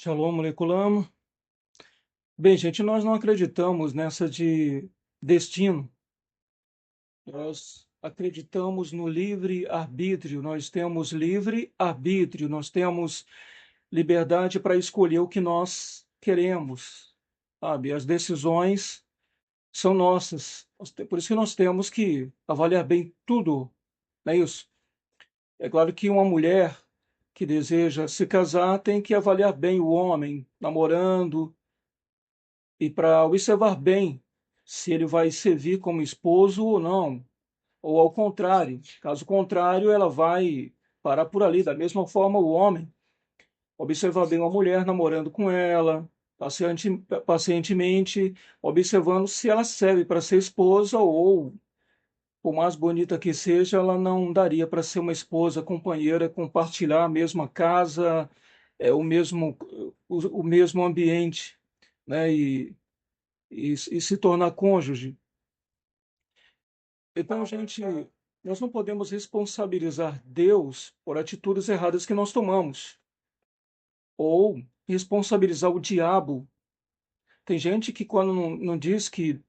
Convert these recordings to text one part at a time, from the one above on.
Shalom, Aleicum. Bem, gente, nós não acreditamos nessa de destino. Nós acreditamos no livre-arbítrio. Nós temos livre-arbítrio. Nós temos liberdade para escolher o que nós queremos, sabe? As decisões são nossas. Por isso que nós temos que avaliar bem tudo, não é isso? É claro que uma mulher que deseja se casar tem que avaliar bem o homem, namorando, e para observar bem se ele vai servir como esposo ou não, ou ao contrário. Caso contrário, ela vai parar por ali. Da mesma forma, o homem observar bem uma mulher namorando com ela, pacientemente, observando se ela serve para ser esposa ou, por mais bonita que seja, ela não daria para ser uma esposa, companheira, compartilhar a mesma casa, o mesmo ambiente, né? E se tornar cônjuge. Então, gente, nós não podemos responsabilizar Deus por atitudes erradas que nós tomamos, ou responsabilizar o diabo. Tem gente que, quando não diz que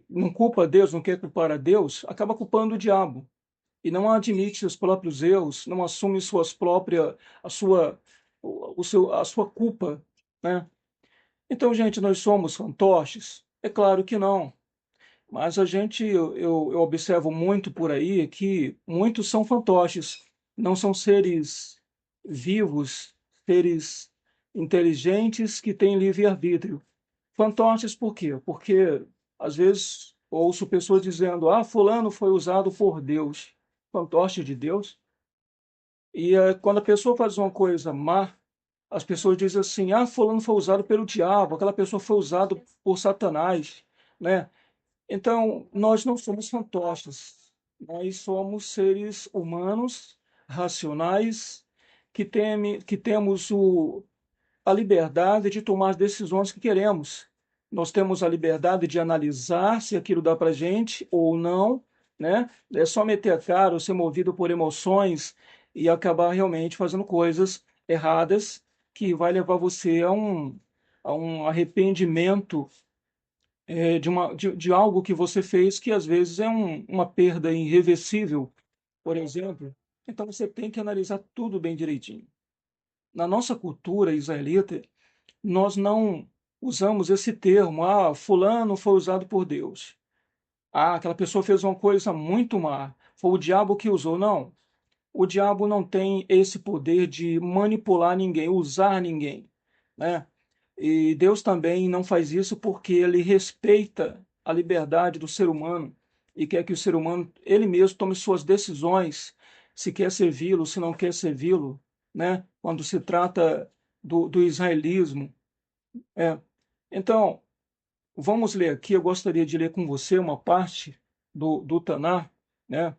não culpa Deus, não quer culpar a Deus, acaba culpando o diabo e não admite os próprios erros, não assume suas próprias, a sua, a sua culpa, né? Então, gente, nós somos fantoches? É claro que não. Mas eu observo muito por aí que muitos são fantoches, não são seres vivos, seres inteligentes que têm livre-arbítrio. Fantoches por quê? Porque às vezes ouço pessoas dizendo: ah, fulano foi usado por Deus. Fantoche de Deus? E quando a pessoa faz uma coisa má, as pessoas dizem assim: ah, fulano foi usado pelo diabo, aquela pessoa foi usada por Satanás, né? Então, nós não somos fantoches, nós somos seres humanos, racionais, que temos a liberdade de tomar as decisões que queremos. Nós temos a liberdade de analisar se aquilo dá para gente ou não, né? É só meter a cara ou ser movido por emoções e acabar realmente fazendo coisas erradas que vai levar você a um arrependimento de algo que você fez que às vezes é uma perda irreversível, por exemplo. Então você tem que analisar tudo bem direitinho. Na nossa cultura israelita, nós não usamos esse termo, ah, fulano foi usado por Deus. Ah, aquela pessoa fez uma coisa muito má, foi o diabo que usou. Não, o diabo não tem esse poder de manipular ninguém, usar ninguém, né? E Deus também não faz isso porque ele respeita a liberdade do ser humano e quer que o ser humano, ele mesmo, tome suas decisões, se quer servi-lo, se não quer servi-lo, né? Quando se trata do israelismo. É. Então, vamos ler aqui, eu gostaria de ler com você uma parte do Taná, né?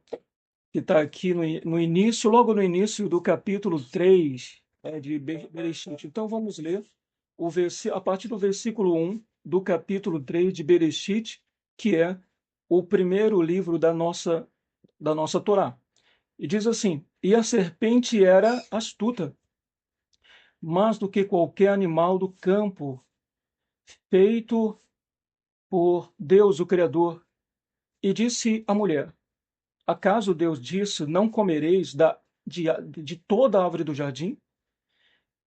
Que está aqui no início, logo no início do capítulo 3, de Bereshit. Então vamos ler a partir do versículo 1 do capítulo 3 de Bereshit, que é o primeiro livro da nossa Torá. E diz assim: E a serpente era astuta, mais do que qualquer animal do campo, feito por Deus, o Criador. E disse a mulher: Acaso Deus disse: Não comereis de toda a árvore do jardim?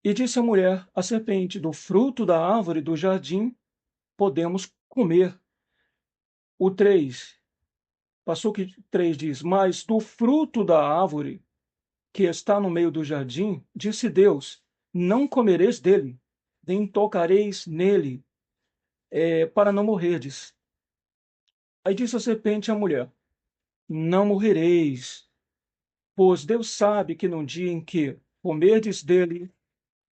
E disse a mulher à serpente: Do fruto da árvore do jardim podemos comer. O 3, passou que 3 diz: Mas do fruto da árvore que está no meio do jardim, disse Deus: Não comereis dele, nem tocareis nele, para não morrerdes. Aí disse a serpente à mulher: Não morrereis, pois Deus sabe que no dia em que comerdes dele,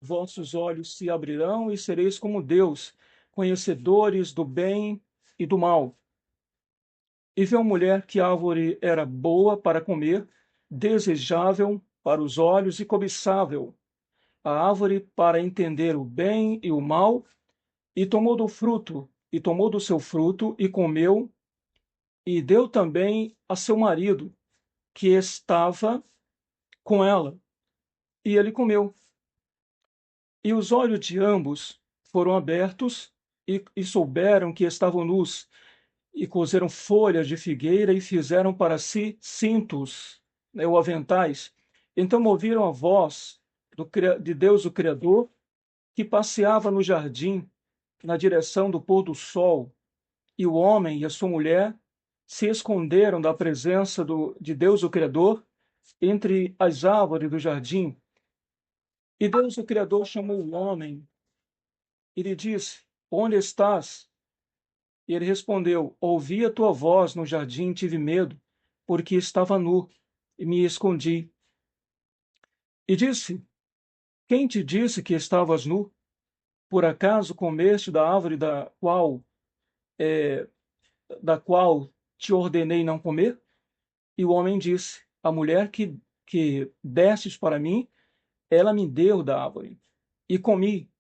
vossos olhos se abrirão e sereis como Deus, conhecedores do bem e do mal. E viu a mulher que a árvore era boa para comer, desejável para os olhos e cobiçável, a árvore para entender o bem e o mal, e tomou do seu fruto e comeu, e deu também a seu marido, que estava com ela, e ele comeu. E os olhos de ambos foram abertos e souberam que estavam nus, e coseram folhas de figueira e fizeram para si cintos, né, ou aventais. Então ouviram a voz de Deus, o Criador, que passeava no jardim na direção do pôr do sol, e o homem e a sua mulher se esconderam da presença de Deus, o Criador, entre as árvores do jardim. E Deus, o Criador, chamou o homem e lhe disse: Onde estás? E ele respondeu: Ouvi a tua voz no jardim, tive medo, porque estava nu e me escondi. E disse: Quem te disse que estavas nu? Por acaso comeste da árvore da qual te ordenei não comer? E o homem disse: A mulher que destes para mim, ela me deu da árvore e comi.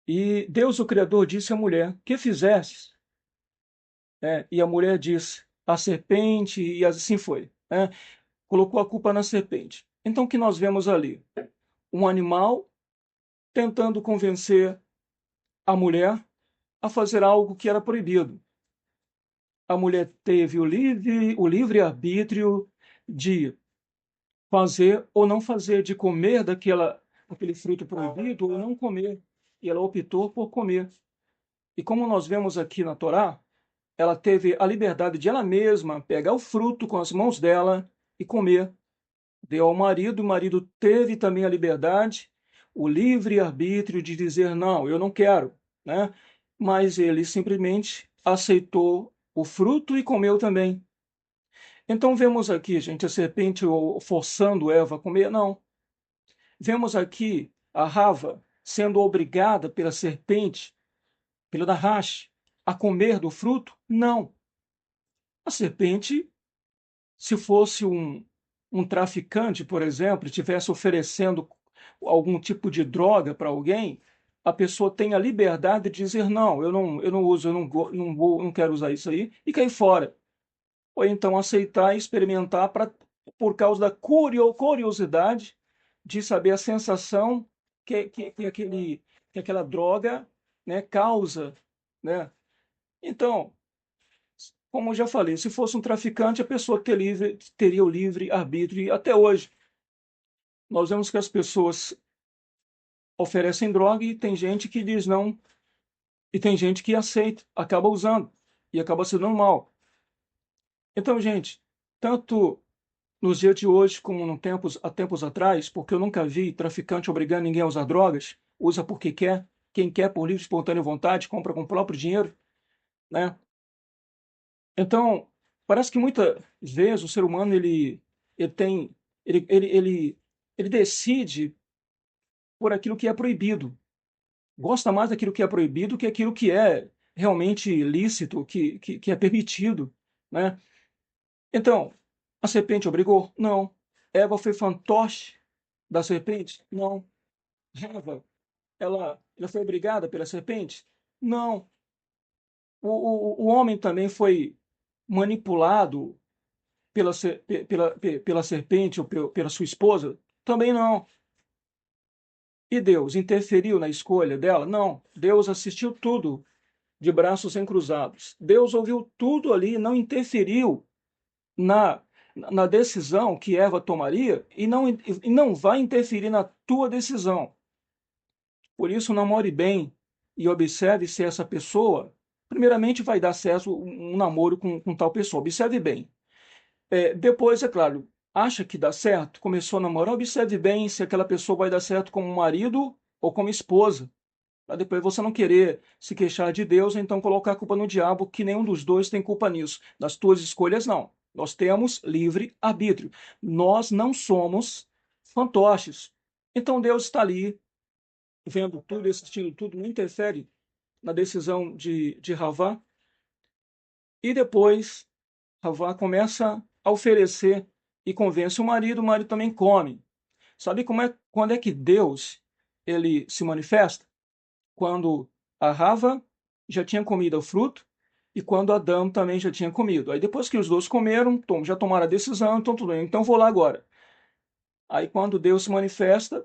E Deus, o Criador, disse à mulher: Que fizestes? E a mulher disse: A serpente, e assim foi. Colocou a culpa na serpente. Então, o que nós vemos ali? Um animal tentando convencer a mulher a fazer algo que era proibido. A mulher teve o livre arbítrio de fazer ou não fazer, de comer daquele fruto proibido ou não comer. E ela optou por comer. E como nós vemos aqui na Torá, ela teve a liberdade de ela mesma pegar o fruto com as mãos dela e comer. Deu ao marido, o marido teve também a liberdade, o livre arbítrio de dizer não, eu não quero, né? Mas ele simplesmente aceitou o fruto e comeu também. Então vemos aqui, gente, a serpente forçando Eva a comer? Não. Vemos aqui a Rava sendo obrigada pela serpente, pela Nahash, a comer do fruto? Não. A serpente, se fosse um traficante, por exemplo, estivesse oferecendo algum tipo de droga para alguém, a pessoa tem a liberdade de dizer não, eu não uso, não quero usar isso aí e cair fora. Ou então aceitar e experimentar por causa da curiosidade de saber a sensação que aquela droga, né, causa, né? Então, como eu já falei, se fosse um traficante, a pessoa teria o livre arbítrio. E até hoje, nós vemos que as pessoas oferecem droga e tem gente que diz não, e tem gente que aceita, acaba usando e acaba se dando mal. Então, gente, tanto nos dias de hoje como há tempos atrás, porque eu nunca vi traficante obrigando ninguém a usar drogas, usa porque quer, quem quer por livre e espontânea vontade, compra com o próprio dinheiro, né? Então, parece que muitas vezes o ser humano ele tem ele decide por aquilo que é proibido. Gosta mais daquilo que é proibido que aquilo que é realmente lícito, que é permitido, né? Então, a serpente obrigou? Não. Eva foi fantoche da serpente? Não. Eva, ela foi obrigada pela serpente? Não. O homem também foi manipulado pela serpente ou pela sua esposa? Também não. E Deus interferiu na escolha dela? Não. Deus assistiu tudo de braços encruzados. Deus ouviu tudo ali, não interferiu na, na decisão que Eva tomaria e não vai interferir na tua decisão. Por isso, namore bem e observe se essa pessoa, primeiramente, vai dar certo um namoro com tal pessoa. Observe bem. Depois, é claro, acha que dá certo, começou a namorar, observe bem se aquela pessoa vai dar certo como marido ou como esposa. Para depois você não querer se queixar de Deus, então colocar a culpa no diabo, que nenhum dos dois tem culpa nisso. Das tuas escolhas, não. Nós temos livre arbítrio. Nós não somos fantoches. Então Deus está ali, vendo tudo, assistindo tudo, não interfere na decisão de Ravá. E depois Ravá começa a oferecer e convence o marido também come. Sabe quando é que Deus ele se manifesta? Quando a Rava já tinha comido o fruto e quando Adão também já tinha comido. Aí depois que os dois comeram, já tomaram a decisão, então tudo bem, então vou lá agora. Aí quando Deus se manifesta,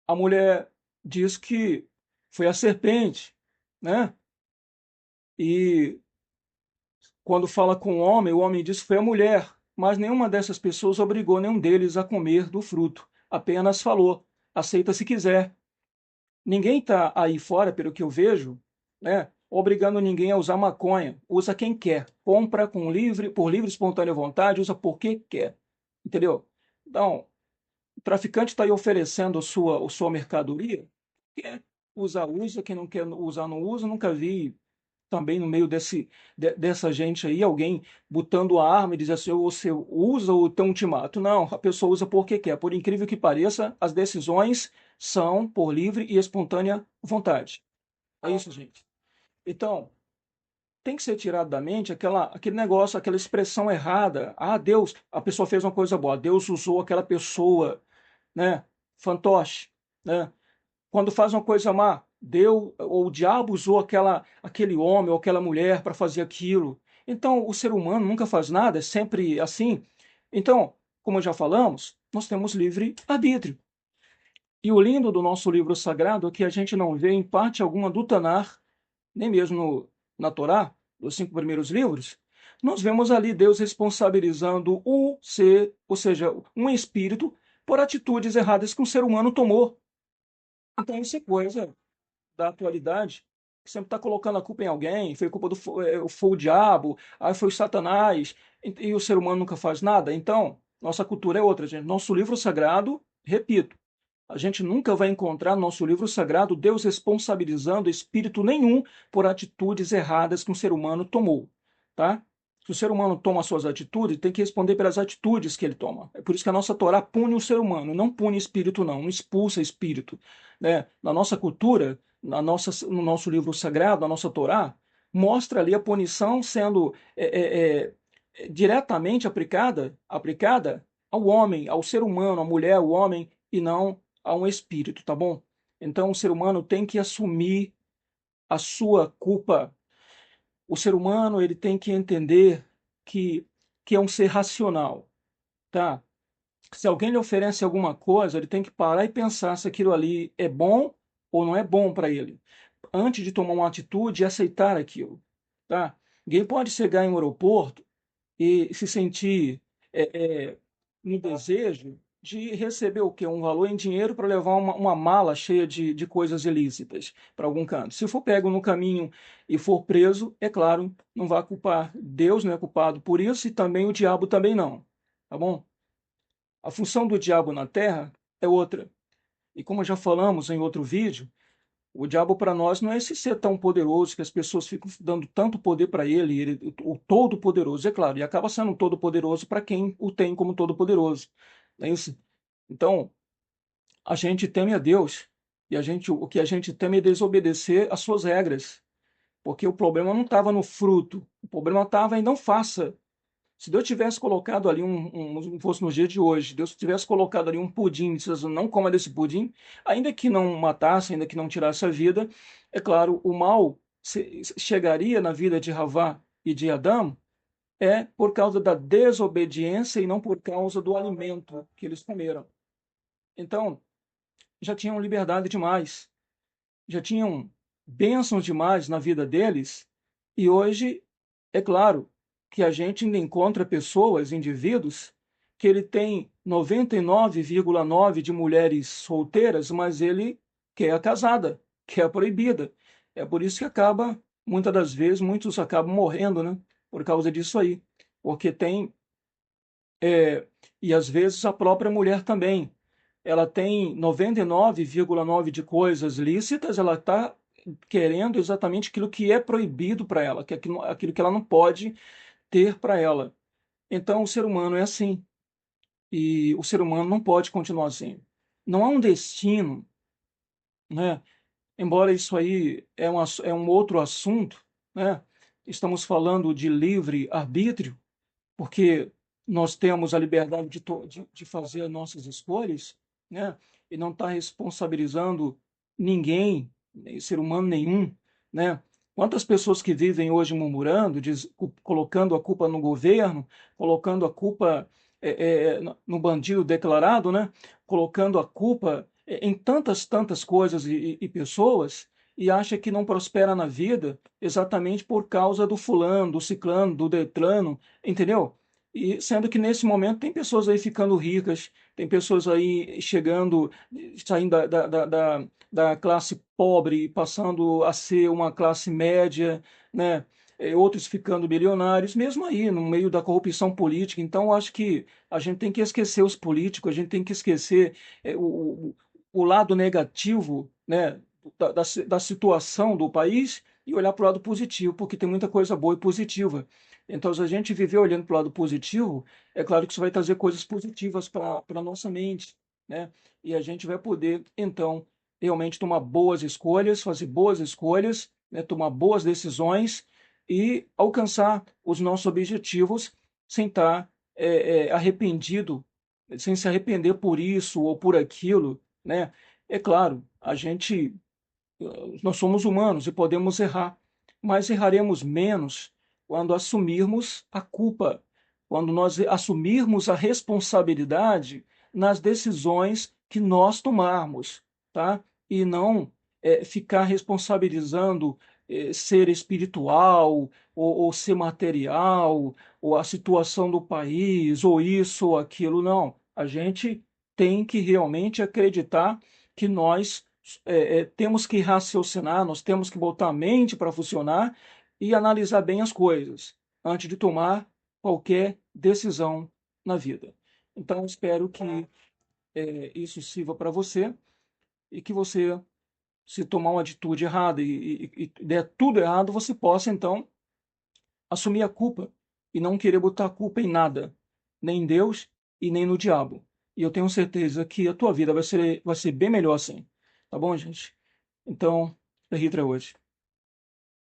A mulher diz que foi a serpente, né? E quando fala com o homem diz que foi a mulher, mas nenhuma dessas pessoas obrigou nenhum deles a comer do fruto, apenas falou, aceita se quiser. Ninguém está aí fora, pelo que eu vejo, né, obrigando ninguém a usar maconha. Usa quem quer. Compra por livre e espontânea vontade, usa porque quer. Entendeu? Então, o traficante está aí oferecendo a sua mercadoria. Quer usar, usa. Quem não quer usar, não usa. Nunca vi também no meio dessa gente aí, alguém botando a arma e diz assim, ou você usa ou tem um ultimato. Não, a pessoa usa porque quer. Por incrível que pareça, as decisões são por livre e espontânea vontade. É isso, gente. Então, tem que ser tirado da mente aquele negócio, aquela expressão errada. Ah, Deus, a pessoa fez uma coisa boa. Deus usou aquela pessoa, né? Fantoche, né? Quando faz uma coisa má, Deus ou o diabo usou aquele homem ou aquela mulher para fazer aquilo. Então, o ser humano nunca faz nada, é sempre assim. Então, como já falamos, nós temos livre arbítrio. E o lindo do nosso livro sagrado é que a gente não vê em parte alguma do Tanar, nem mesmo na Torá, dos 5 primeiros livros, nós vemos ali Deus responsabilizando o ser, ou seja, um espírito, por atitudes erradas que um ser humano tomou. Então, isso é coisa da atualidade, que sempre está colocando a culpa em alguém, foi culpa foi o diabo, aí foi o Satanás, e o ser humano nunca faz nada. Então, nossa cultura é outra, gente. Nosso livro sagrado, repito, a gente nunca vai encontrar no nosso livro sagrado Deus responsabilizando espírito nenhum por atitudes erradas que um ser humano tomou, tá? Se o ser humano toma suas atitudes, tem que responder pelas atitudes que ele toma. É por isso que a nossa Torá pune o ser humano, não pune espírito, não expulsa espírito, né? Na nossa cultura, no nosso livro sagrado, na nossa Torá, mostra ali a punição sendo diretamente aplicada ao homem, ao ser humano, à mulher, ao homem, e não a um espírito, tá bom? Então o ser humano tem que assumir a sua culpa. O ser humano ele tem que entender que, que é um ser racional, tá? Se alguém lhe oferece alguma coisa, ele tem que parar e pensar se aquilo ali é bom ou não é bom para ele, antes de tomar uma atitude e aceitar aquilo, tá? Ninguém pode chegar em um aeroporto e se sentir no desejo de receber o quê? Um valor em dinheiro para levar uma mala cheia de coisas ilícitas para algum canto. Se for pego no caminho e for preso, é claro, não vai culpar Deus, não é culpado por isso, e também o diabo também não. Tá bom? A função do diabo na Terra é outra. E como já falamos em outro vídeo, o diabo para nós não é esse ser tão poderoso que as pessoas ficam dando tanto poder para ele, o todo-poderoso, é claro, e acaba sendo um todo-poderoso para quem o tem como todo-poderoso. Não é isso? Então, a gente teme a Deus e o que a gente teme é desobedecer às suas regras, porque o problema não estava no fruto, o problema estava em não faça. Se Deus tivesse colocado ali fosse no dia de hoje, Deus tivesse colocado ali um pudim, dizendo, não coma desse pudim, ainda que não matasse, ainda que não tirasse a vida, é claro, o mal chegaria na vida de Havá e de Adão por causa da desobediência e não por causa do alimento que eles comeram. Então, já tinham liberdade demais, já tinham bênçãos demais na vida deles, e hoje, é claro, que a gente ainda encontra pessoas, indivíduos, que ele tem 99,9 de mulheres solteiras, mas ele quer a casada, quer a proibida. É por isso que acaba, muitas das vezes, muitos acabam morrendo, né? Por causa disso aí. Porque tem, e às vezes a própria mulher também ela tem 99,9 de coisas lícitas, ela está querendo exatamente aquilo que é proibido para ela, que é aquilo que ela não pode ter para ela. Então, o ser humano é assim. E o ser humano não pode continuar assim. Não há um destino, né? Embora isso aí é um outro assunto, né? Estamos falando de livre arbítrio, porque nós temos a liberdade de fazer as nossas escolhas, né? E não está responsabilizando ninguém, nem ser humano nenhum, né? Quantas pessoas que vivem hoje murmurando, colocando a culpa no governo, colocando a culpa no bandido declarado, né? Colocando a culpa em tantas coisas e pessoas e acha que não prospera na vida exatamente por causa do fulano, do ciclano, do detrano, entendeu? E sendo que nesse momento tem pessoas aí ficando ricas, tem pessoas aí chegando, saindo da classe pobre e passando a ser uma classe média, né? Outros ficando bilionários, mesmo aí no meio da corrupção política. Então, eu acho que a gente tem que esquecer os políticos, a gente tem que esquecer o lado negativo, né, da situação do país e olhar para o lado positivo, porque tem muita coisa boa e positiva. Então, se a gente viver olhando para o lado positivo, é claro que isso vai trazer coisas positivas para a nossa mente, né? E a gente vai poder, então, realmente tomar boas escolhas, fazer boas escolhas, né, tomar boas decisões e alcançar os nossos objetivos sem estar arrependido, sem se arrepender por isso ou por aquilo, né? É claro, nós somos humanos e podemos errar, mas erraremos menos quando assumirmos a culpa, quando nós assumirmos a responsabilidade nas decisões que nós tomarmos, tá? E não ficar responsabilizando ser espiritual ou ser material ou a situação do país ou isso ou aquilo, não. A gente tem que realmente acreditar que nós temos que raciocinar, nós temos que botar a mente para funcionar e analisar bem as coisas antes de tomar qualquer decisão na vida. Então, espero que isso sirva para você e que você, se tomar uma atitude errada e der tudo errado, você possa, então, assumir a culpa e não querer botar a culpa em nada, nem em Deus e nem no diabo. E eu tenho certeza que a tua vida vai ser bem melhor assim. Tá bom, gente? Então, é Ritra hoje.